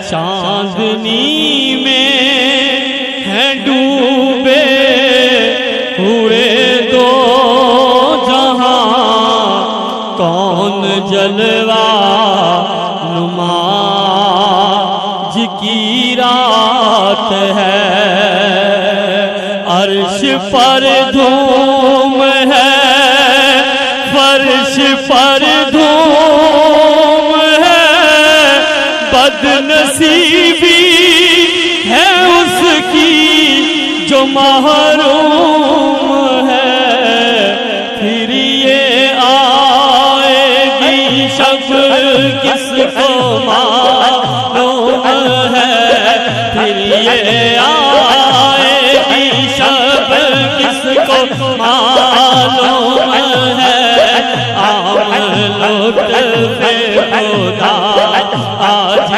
چاندنی میں ہیں ڈوبے ہوئے دو جہاں، کون جلوہ نماز کی رات ہے، عرش پر دھوم ہے، فرش پر دھوم ہے، بد نصیبی ہے اس کی جو محروم ہے، پھر یہ آئے گی شب کس کو معلوم ہے، پھر یہ آئے گی شب کس کو معلوم ہے، عام لطف خدا آج